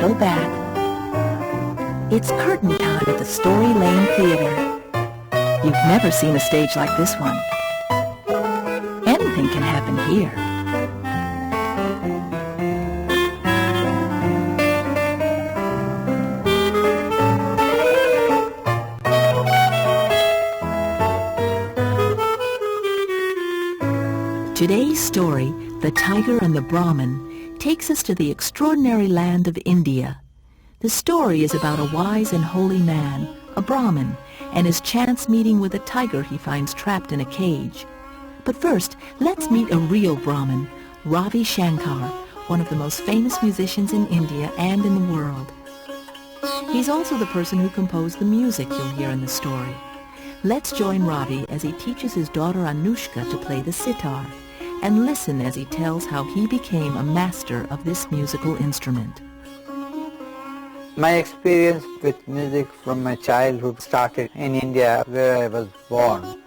settle back. It's curtain time at the Story Lane Theater. You've never seen a stage like this one. Anything can happen here. Today's story, The Tiger and the Brahmin, takes us to the extraordinary land of India. The story is about a wise and holy man, a Brahmin, and his chance meeting with a tiger he finds trapped in a cage. But first, let's meet a real Brahmin, Ravi Shankar, one of the most famous musicians in India and in the world. He's also the person who composed the music you'll hear in the story. Let's join Ravi as he teaches his daughter Anushka to play the sitar, and listen as he tells how he became a master of this musical instrument. My experience with music from my childhood started in India, where I was born.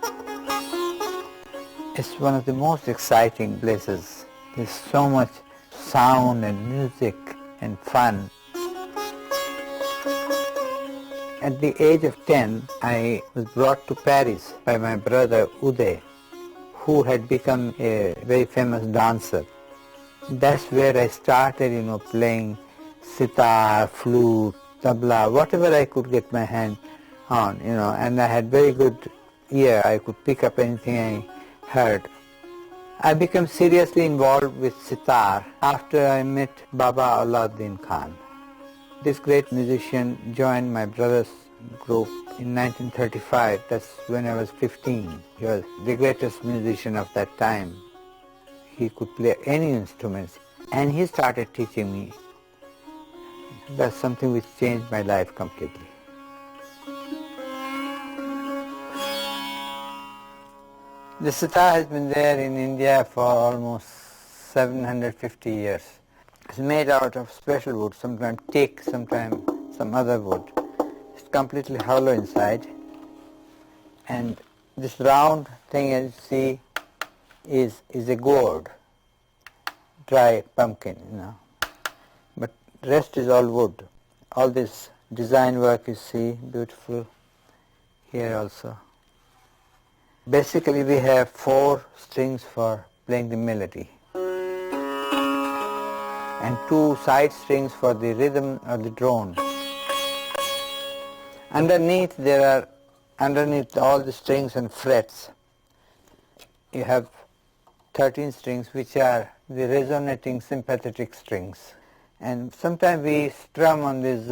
It's one of the most exciting places. There's so much sound and music and fun. At the age of 10, I was brought to Paris by my brother Uday, who had become a very famous dancer. That's where I started, playing sitar, flute, tabla, whatever I could get my hand on, and I had very good ear. I could pick up anything I heard. I became seriously involved with sitar after I met Baba Alauddin Khan. This great musician joined my brother's group in 1935. That's when I was 15. He was the greatest musician of that time. He could play any instruments, and he started teaching me. That's something which changed my life completely. The sitar has been there in India for almost 750 years. It's made out of special wood, sometimes teak, sometimes some other wood. It's completely hollow inside, and this round thing, as you see, is a gourd, dry pumpkin, But rest is all wood. All this design work you see, beautiful, here also. Basically we have 4 strings for playing the melody, and 2 side strings for the rhythm or the drone. Underneath all the strings and frets, you have 13 strings, which are the resonating sympathetic strings. And sometimes we strum on this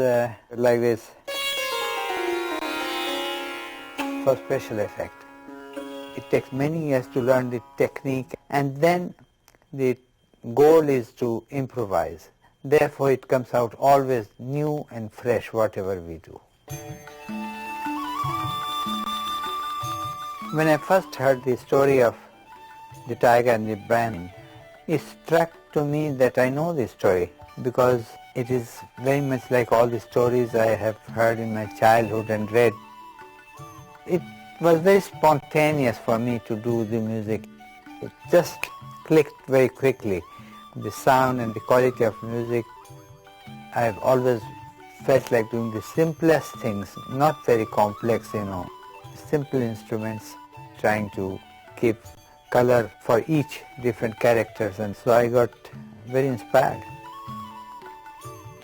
like this for special effect. It takes many years to learn the technique, and then the goal is to improvise. Therefore it comes out always new and fresh, whatever we do. When I first heard the story of the tiger and the Brahmin, it struck to me that I know this story, because it is very much like all the stories I have heard in my childhood and read. It was very spontaneous for me to do the music. It just clicked very quickly. The sound and the quality of music, I've always felt like doing the simplest things, not very complex, simple instruments, trying to keep color for each different characters, and so I got very inspired.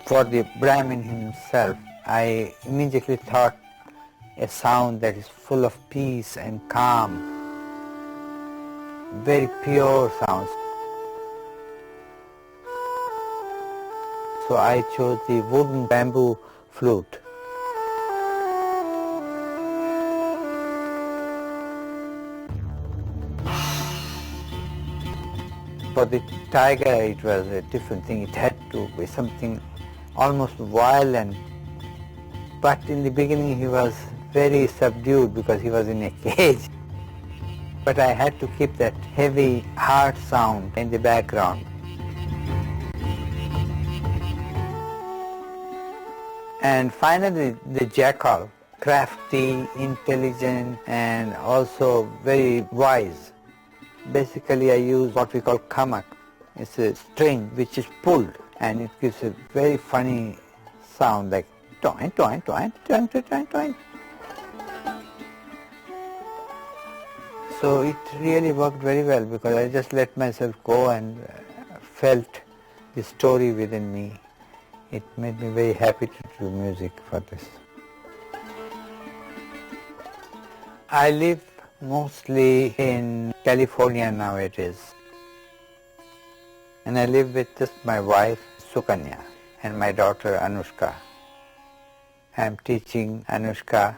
For the Brahmin himself, I immediately thought a sound that is full of peace and calm, very pure sounds. So I chose the wooden bamboo flute. For the tiger, it was a different thing. It had to be something almost violent. But in the beginning he was very subdued because he was in a cage. But I had to keep that heavy, hard sound in the background. And finally the jackal, crafty, intelligent, and also very wise. Basically I use what we call kamak. It's a string which is pulled, and it gives a very funny sound like toin, toin, toin, toin, toin, toin, toin. So it really worked very well because I just let myself go and felt the story within me. It made me very happy to do music for this. I live mostly in California nowadays. And I live with just my wife, Sukanya, and my daughter, Anushka. I'm teaching Anushka,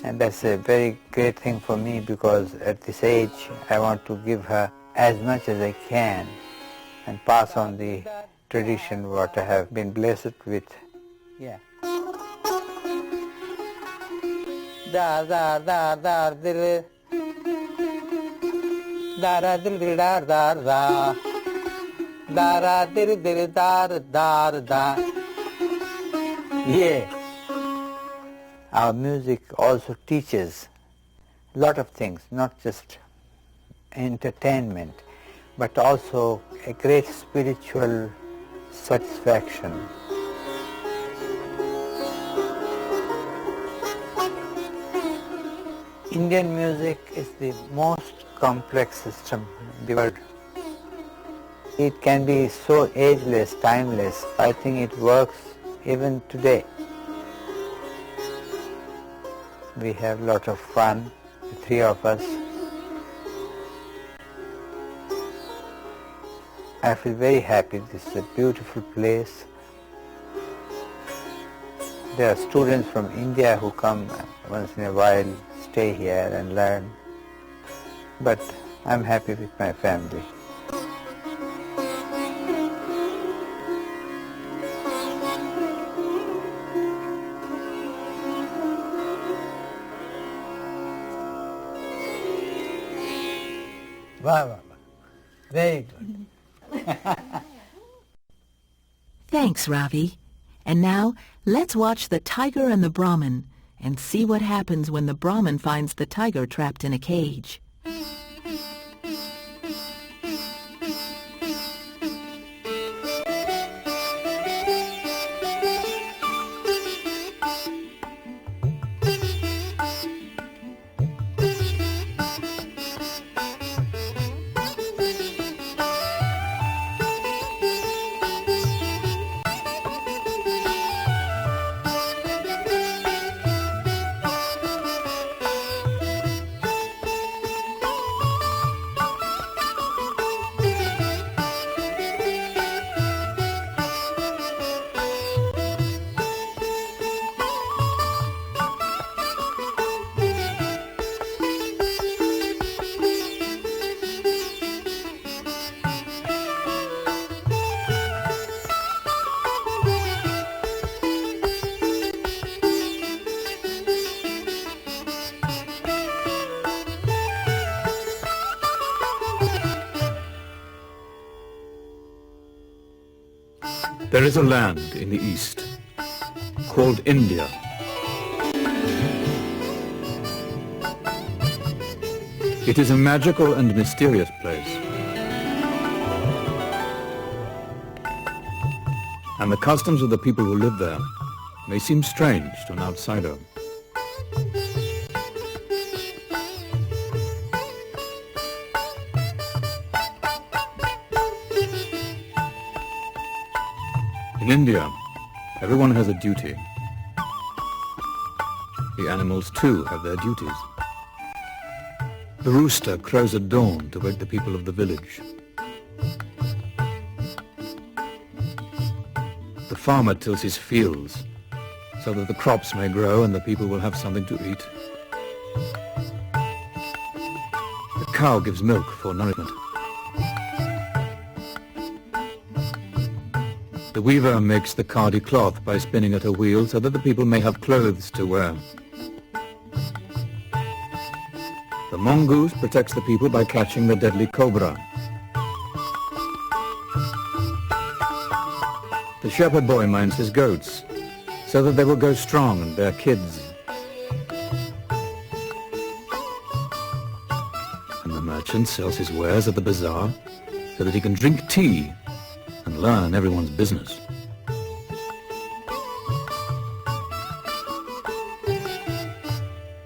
and that's a very great thing for me because at this age I want to give her as much as I can and pass on the tradition what I have been blessed with. Yeah. Dar dar dar dar dir dar dir dir dar dar da dar dir dir dar dar da. Yeah. Our music also teaches a lot of things, not just entertainment, but also a great spiritual satisfaction. Indian music is the most complex system in the world. It can be so ageless, timeless. I think it works even today. We have a lot of fun, the three of us. I feel very happy. This is a beautiful place. There are students from India who come once in a while, stay here and learn. But I'm happy with my family. Wow, wow, wow. Very good. Thanks, Ravi. And now, let's watch The Tiger and the Brahmin and see what happens when the Brahmin finds the tiger trapped in a cage. There is a land in the east called India. It is a magical and mysterious place. And the customs of the people who live there may seem strange to an outsider. In India, everyone has a duty. The animals too have their duties. The rooster crows at dawn to wake the people of the village. The farmer tills his fields so that the crops may grow and the people will have something to eat. The cow gives milk for nourishment. The weaver makes the khadi cloth by spinning at a wheel so that the people may have clothes to wear. The mongoose protects the people by catching the deadly cobra. The shepherd boy minds his goats so that they will grow strong and bear kids. And the merchant sells his wares at the bazaar so that he can drink tea and learn everyone's business.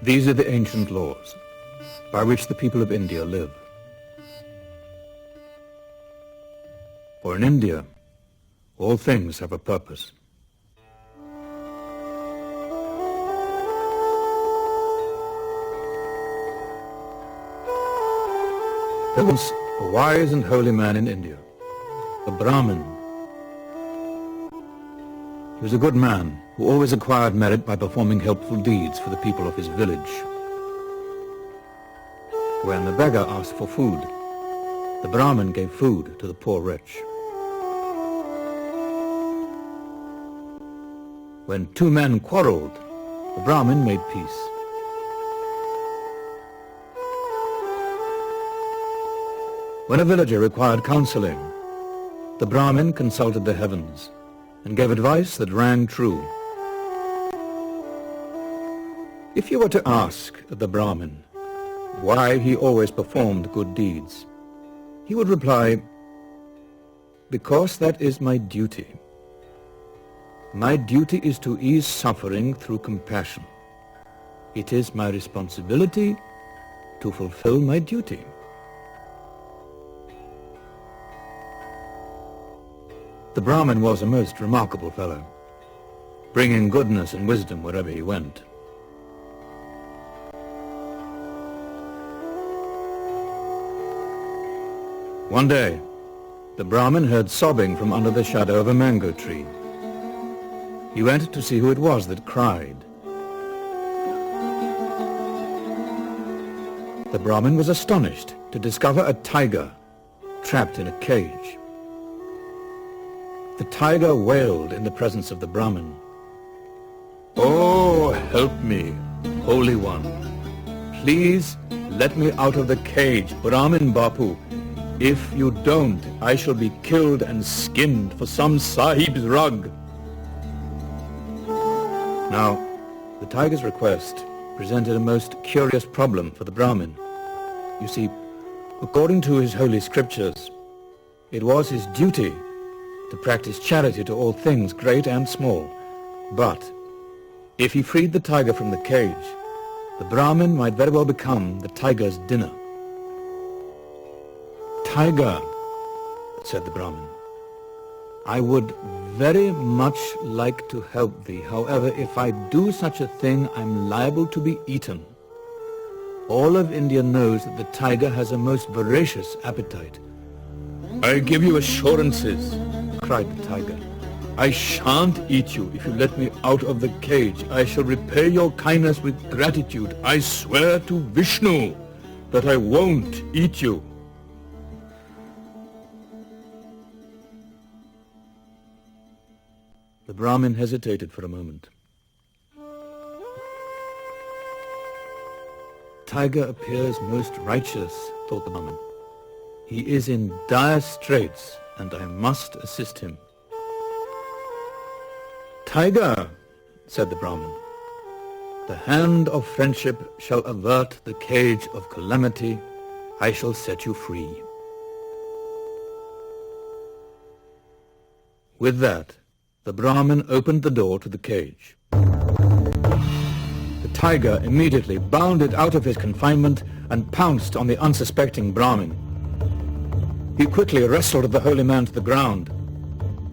These are the ancient laws by which the people of India live. For in India, all things have a purpose. There was a wise and holy man in India, a Brahmin. He was a good man who always acquired merit by performing helpful deeds for the people of his village. When the beggar asked for food, the Brahmin gave food to the poor wretch. When two men quarreled, the Brahmin made peace. When a villager required counseling, the Brahmin consulted the heavens and gave advice that rang true. If you were to ask the Brahmin why he always performed good deeds, he would reply, "Because that is my duty. My duty is to ease suffering through compassion. It is my responsibility to fulfill my duty." The Brahmin was a most remarkable fellow, bringing goodness and wisdom wherever he went. One day, the Brahmin heard sobbing from under the shadow of a mango tree. He went to see who it was that cried. The Brahmin was astonished to discover a tiger trapped in a cage. The tiger wailed in the presence of the Brahmin. "Oh, help me, Holy One. Please let me out of the cage, Brahmin Bapu. If you don't, I shall be killed and skinned for some sahib's rug." Now, the tiger's request presented a most curious problem for the Brahmin. You see, according to his holy scriptures, it was his duty to practice charity to all things, great and small. But if he freed the tiger from the cage, the Brahmin might very well become the tiger's dinner. "Tiger," said the Brahmin, "I would very much like to help thee. However, if I do such a thing, I'm liable to be eaten. All of India knows that the tiger has a most voracious appetite." "I give you assurances," cried the tiger. "I shan't eat you if you let me out of the cage. I shall repay your kindness with gratitude. I swear to Vishnu that I won't eat you." The Brahmin hesitated for a moment. "Tiger appears most righteous," thought the Brahmin. "He is in dire straits, and I must assist him." "Tiger," said the Brahmin, "the hand of friendship shall avert the cage of calamity. I shall set you free." With that, the Brahmin opened the door to the cage. The tiger immediately bounded out of his confinement and pounced on the unsuspecting Brahmin. He quickly wrestled the holy man to the ground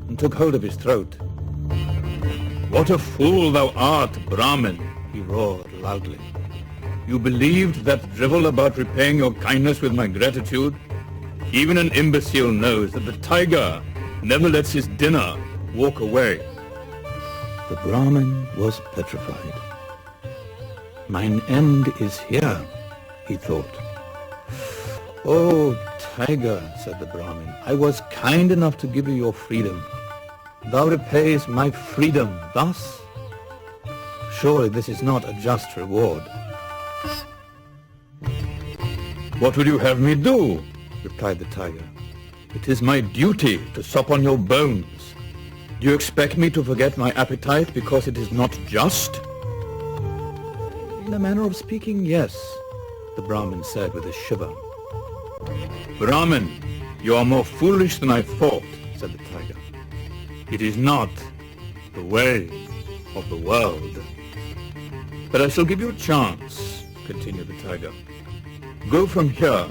and took hold of his throat. "What a fool thou art, Brahmin!" he roared loudly. "You believed that drivel about repaying your kindness with my gratitude? Even an imbecile knows that the tiger never lets his dinner walk away." The Brahmin was petrified. "Mine end is here," he thought. "Oh, tiger," said the Brahmin, "I was kind enough to give you your freedom. Thou repayest my freedom thus? Surely this is not a just reward." "What would you have me do?" replied the tiger. "It is my duty to sup on your bones. Do you expect me to forget my appetite because it is not just?" "In a manner of speaking, yes," the Brahmin said with a shiver. "Brahmin, you are more foolish than I thought," said the tiger. "It is not the way of the world. But I shall give you a chance. continued the tiger. Go from here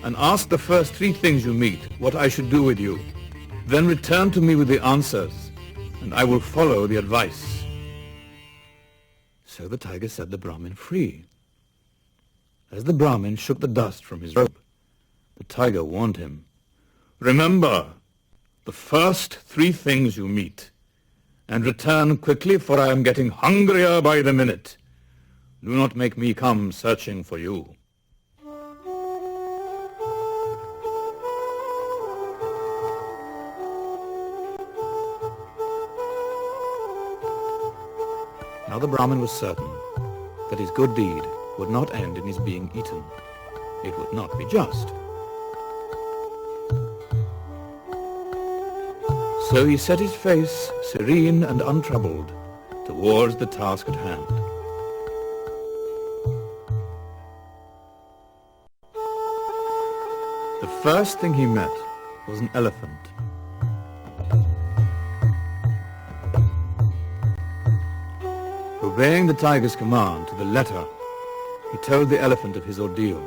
and ask the first 3 things you meet what I should do with you. Then return to me with the answers, and I will follow the advice. So the tiger set the Brahmin free. As the Brahmin shook the dust from his robe, the tiger warned him, Remember the first 3 things you meet, and return quickly, for I am getting hungrier by the minute. Do not make me come searching for you. Now the Brahmin was certain that his good deed would not end in his being eaten. It would not be just. So he set his face, serene and untroubled, towards the task at hand. The first thing he met was an elephant. Obeying the tiger's command to the letter, he told the elephant of his ordeal.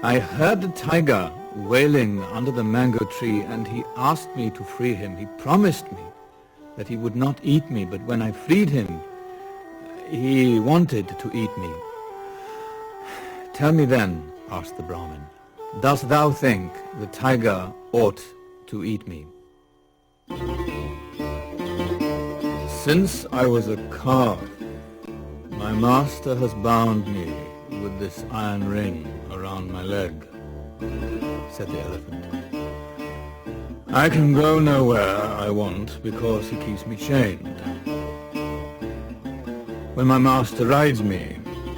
I heard the tiger wailing under the mango tree, and he asked me to free him. He promised me that he would not eat me, but when I freed him, he wanted to eat me. Tell me then, asked the Brahmin, dost thou think the tiger ought to eat me? Since I was a calf, my master has bound me with this iron ring around my leg, said the elephant. I can go nowhere I want because he keeps me chained. When my master rides me,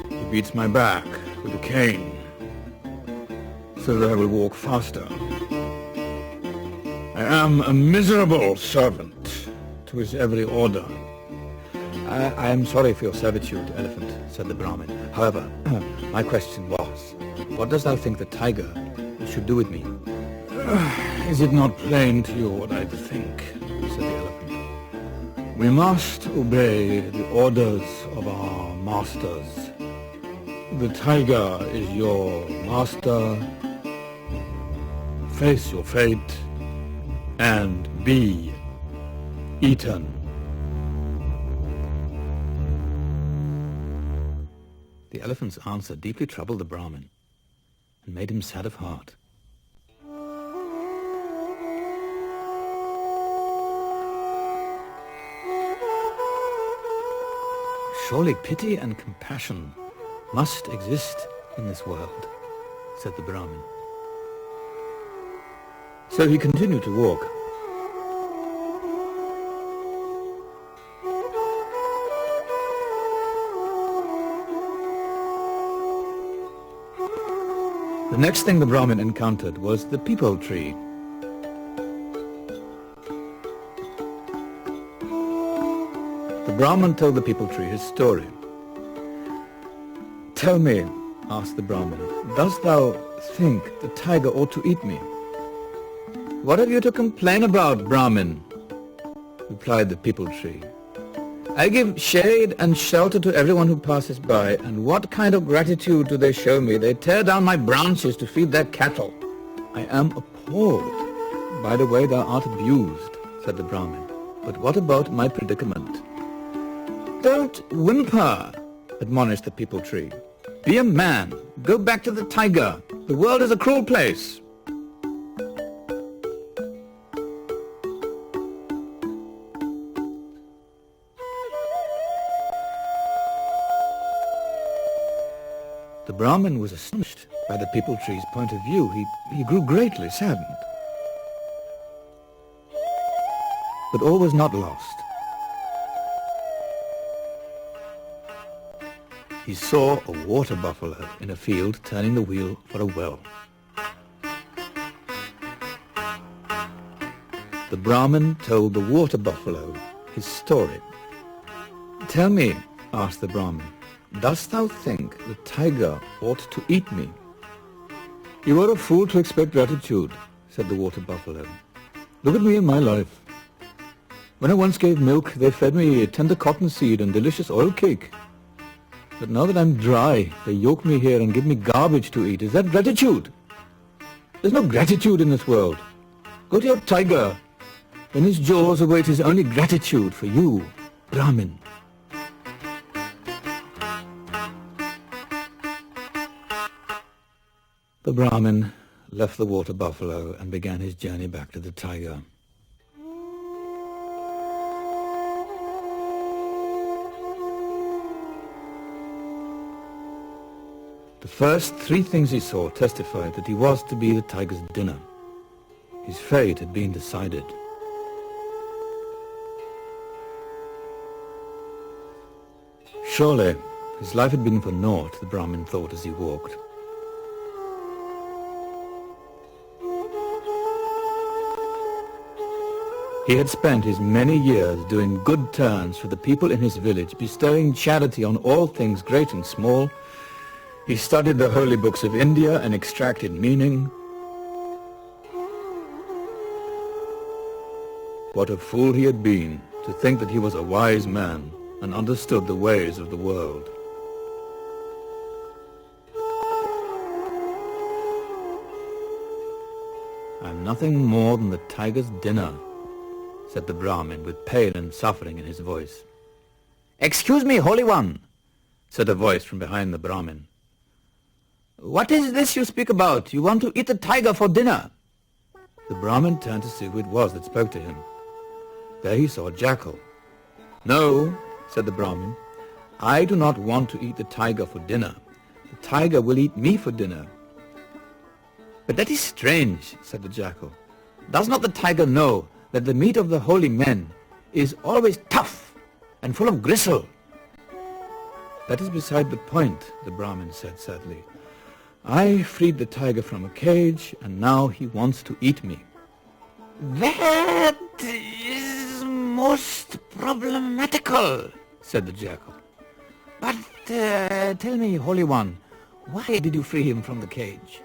he beats my back with a cane so that I will walk faster. I am a miserable servant to his every order. I am sorry for your servitude, elephant, said the Brahmin. However, my question was, what dost thou think the tiger should do with me? Is it not plain to you what I think, said the elephant. We must obey the orders of our masters. The tiger is your master. Face your fate and be eaten. The elephant's answer deeply troubled the Brahmin and made him sad of heart. Surely pity and compassion must exist in this world, said the Brahmin. So he continued to walk. The next thing the Brahmin encountered was the peepal tree. The Brahmin told the peepal tree his story. Tell me, asked the Brahmin, dost thou think the tiger ought to eat me? What have you to complain about, Brahmin? Replied the peepal tree. I give shade and shelter to everyone who passes by, and what kind of gratitude do they show me? They tear down my branches to feed their cattle. I am appalled by the way thou art abused, said the Brahmin. But what about my predicament? Don't whimper, admonished the peepal tree. Be a man. Go back to the tiger. The world is a cruel place. The Brahmin was astonished by the peepal tree's point of view. He grew greatly saddened. But all was not lost. He saw a water buffalo in a field turning the wheel for a well. The Brahmin told the water buffalo his story. Tell me, asked the Brahmin, dost thou think the tiger ought to eat me? You are a fool to expect gratitude, said the water buffalo. Look at me in my life. When I once gave milk, they fed me tender cottonseed and delicious oil cake. But now that I'm dry, they yoke me here and give me garbage to eat. Is that gratitude? There's no gratitude in this world. Go to your tiger. In his jaws awaits his only gratitude for you, Brahmin. The Brahmin left the water buffalo and began his journey back to the tiger. The first 3 things he saw testified that he was to be the tiger's dinner. His fate had been decided. Surely, his life had been for naught, the Brahmin thought as he walked. He had spent his many years doing good turns for the people in his village, bestowing charity on all things great and small. He studied the holy books of India and extracted meaning. What a fool he had been to think that he was a wise man and understood the ways of the world. I'm nothing more than the tiger's dinner, said the Brahmin with pain and suffering in his voice. Excuse me, Holy One, said a voice from behind the Brahmin. What is this you speak about? You want to eat the tiger for dinner? The Brahmin turned to see who it was that spoke to him. There he saw a jackal. No, said the Brahmin, I do not want to eat the tiger for dinner. The tiger will eat me for dinner. But that is strange, said the jackal. Does not the tiger know that the meat of the holy men is always tough and full of gristle? That is beside the point, the Brahmin said sadly. I freed the tiger from a cage, and now he wants to eat me. That is most problematical, said the jackal. But tell me, Holy One, why did you free him from the cage?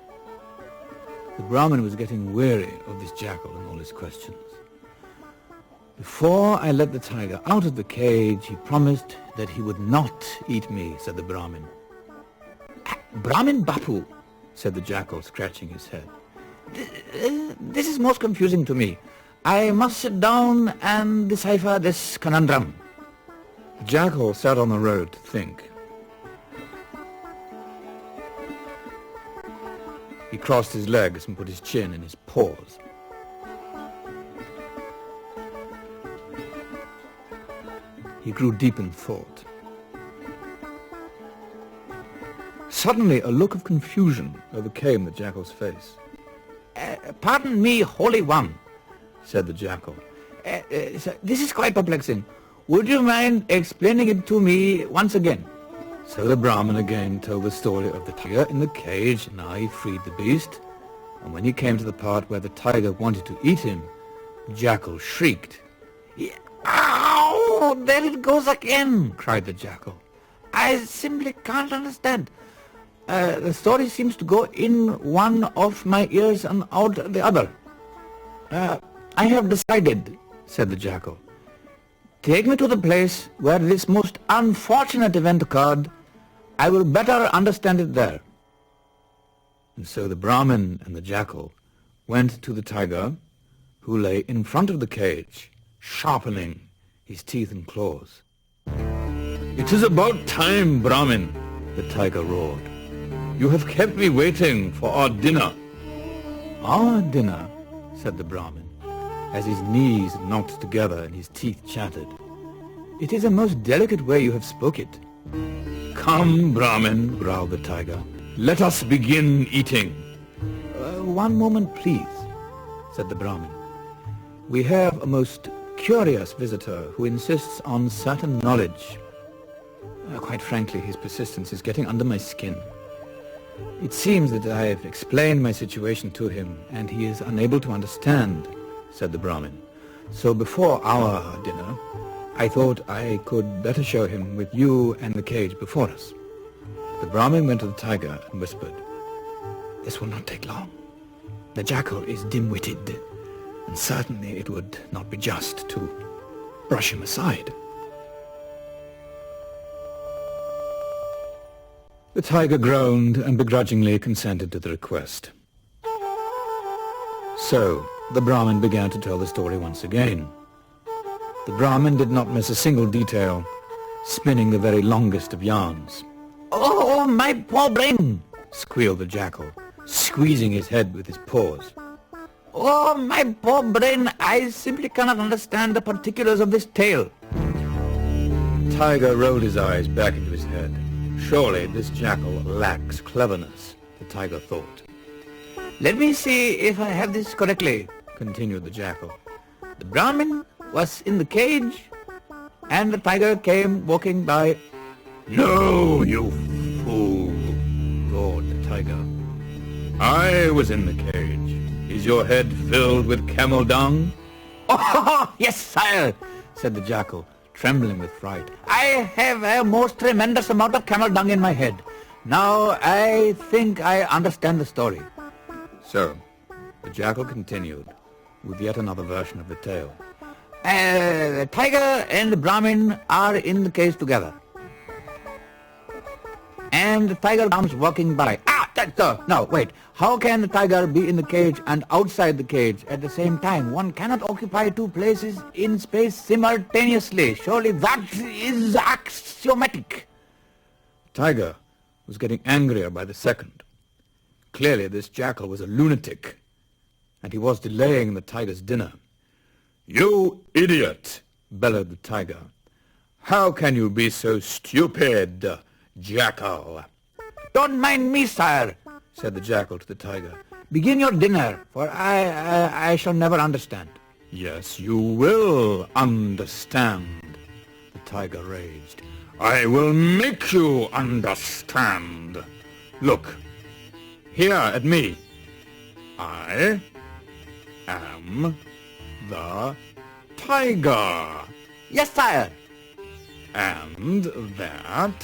The Brahmin was getting weary of this jackal and all his questions. Before I let the tiger out of the cage, he promised that he would not eat me, said the Brahmin. Brahmin Bapu, said the jackal, scratching his head. This is most confusing to me. I must sit down and decipher this conundrum. The jackal sat on the road to think. He crossed his legs and put his chin in his paws. He grew deep in thought. Suddenly, a look of confusion overcame the jackal's face. Pardon me, Holy One, said the jackal. This is quite perplexing. Would you mind explaining it to me once again? So the Brahmin again told the story of the tiger in the cage, and how he freed the beast. And when he came to the part where the tiger wanted to eat him, the jackal shrieked. Ow! There it goes again, cried the jackal. I simply can't understand. The story seems to go in one of my ears and out the other. I have decided, said the jackal. Take me to the place where this most unfortunate event occurred. I will better understand it there. And so the Brahmin and the jackal went to the tiger, who lay in front of the cage, sharpening his teeth and claws. It is about time, Brahmin, the tiger roared. You have kept me waiting for our dinner. Our dinner, said the Brahmin, as his knees knocked together and his teeth chattered. It is a most delicate way you have spoke it. Come, Brahmin, growled the tiger. Let us begin eating. One moment, please, said the Brahmin. We have a most curious visitor who insists on certain knowledge. Quite frankly, his persistence is getting under my skin. It seems that I have explained my situation to him, and he is unable to understand, said the Brahmin. So before our dinner, I thought I could better show him with you and the cage before us. The Brahmin went to the tiger and whispered, This will not take long. The jackal is dim-witted, and certainly it would not be just to brush him aside. The tiger groaned and begrudgingly consented to the request. So, the Brahmin began to tell the story once again. The Brahmin did not miss a single detail, spinning the very longest of yarns. "Oh, my poor brain!" squealed the jackal, squeezing his head with his paws. "Oh, my poor brain, I simply cannot understand the particulars of this tale." The tiger rolled his eyes back into his head. Surely this jackal lacks cleverness, the tiger thought. "Let me see if I have this correctly," continued the jackal. "The Brahmin was in the cage, and the tiger came walking by." "No, you fool," roared the tiger. "I was in the cage. Is your head filled with camel dung?" "Oh, yes, sire," said the jackal, trembling with fright. "I have a most tremendous amount of camel dung in my head. Now I think I understand the story." So, the jackal continued with yet another version of the tale. The tiger and the Brahmin are in the cage together. And the tiger comes walking by. No, wait. How can the tiger be in the cage and outside the cage at the same time? One cannot occupy two places in space simultaneously. Surely that is axiomatic. The tiger was getting angrier by the second. Clearly this jackal was a lunatic, and he was delaying the tiger's dinner. "You idiot!" bellowed the tiger. "How can you be so stupid, jackal?" "Don't mind me, sire," said the jackal to the tiger. "Begin your dinner, for I shall never understand." "Yes, you will understand," the tiger raged. "I will make you understand. Look, here at me. I am the tiger." "Yes, sire." "And that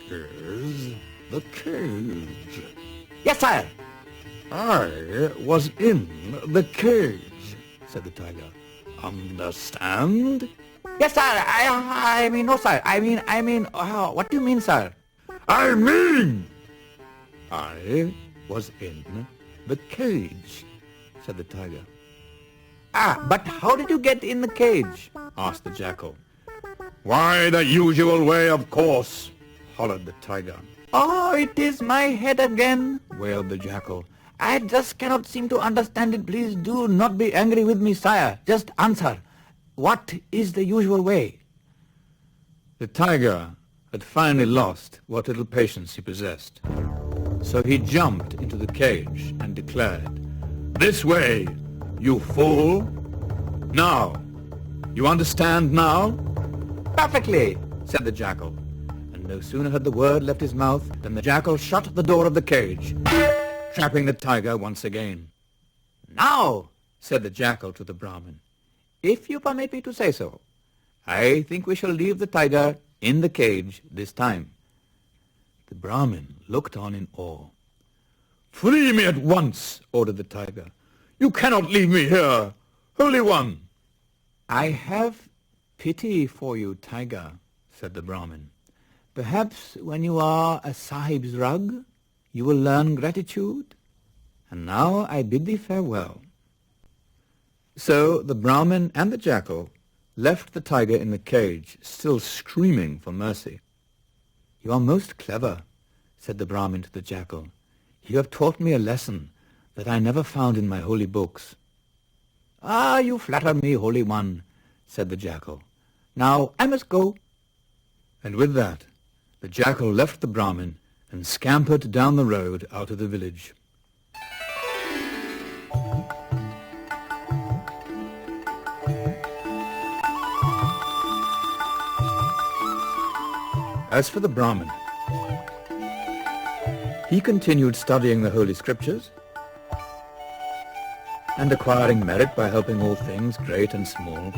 is the cage." "Yes, sire." "I was in the cage," said the tiger. "Understand?" "Yes, sire. I mean, no, sire. I mean, what do you mean, sire?" "I mean, I was in the cage," said the tiger. But how did you get in the cage?" asked the jackal. "Why, the usual way, of course," hollered the tiger. "Oh, it is my head again," wailed the jackal. "I just cannot seem to understand it. Please do not be angry with me, sire. Just answer. What is the usual way?" The tiger had finally lost what little patience he possessed. So he jumped into the cage and declared, "This way, you fool! Now, you understand now?" "Perfectly," said the jackal. And no sooner had the word left his mouth than the jackal shut the door of the cage, trapping the tiger once again. "Now," said the jackal to the Brahmin, "if you permit me to say so, I think we shall leave the tiger in the cage this time." The Brahmin looked on in awe. "Free me at once," ordered the tiger. "You cannot leave me here, Holy One." "I have pity for you, tiger," said the Brahmin. "Perhaps when you are a sahib's rug, you will learn gratitude. And now I bid thee farewell." So the Brahmin and the jackal left the tiger in the cage, still screaming for mercy. "You are most clever," said the Brahmin to the jackal. "You have taught me a lesson that I never found in my holy books." "Ah, you flatter me, Holy One," said the jackal. "Now I must go." And with that, the jackal left the Brahmin and scampered down the road out of the village. As for the Brahmin, he continued studying the Holy Scriptures and acquiring merit by helping all things, great and small.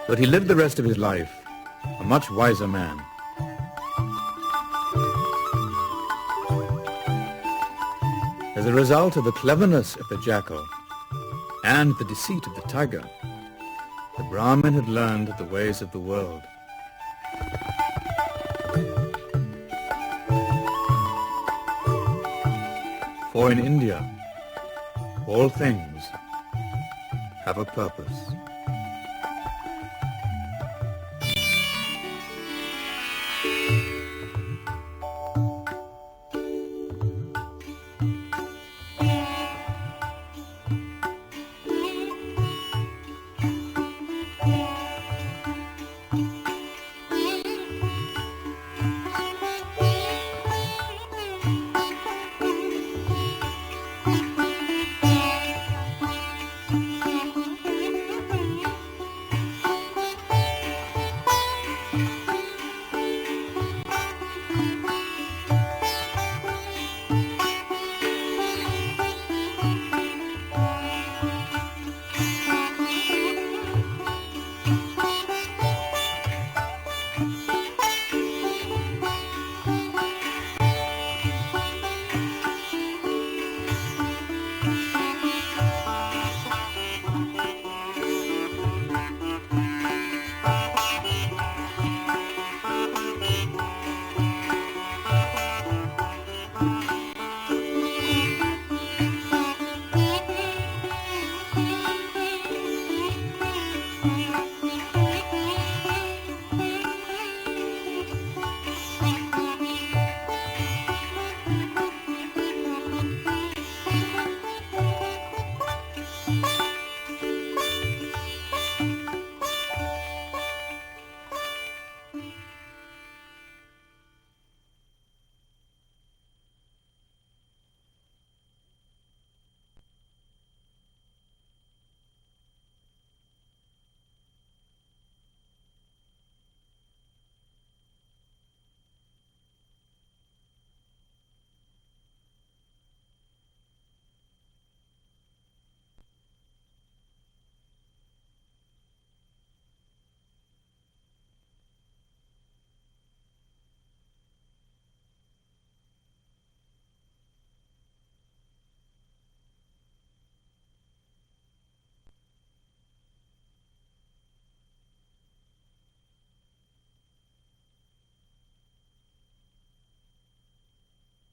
But he lived the rest of his life a much wiser man. As a result of the cleverness of the jackal and the deceit of the tiger, the Brahmin had learned the ways of the world. For in India, all things have a purpose.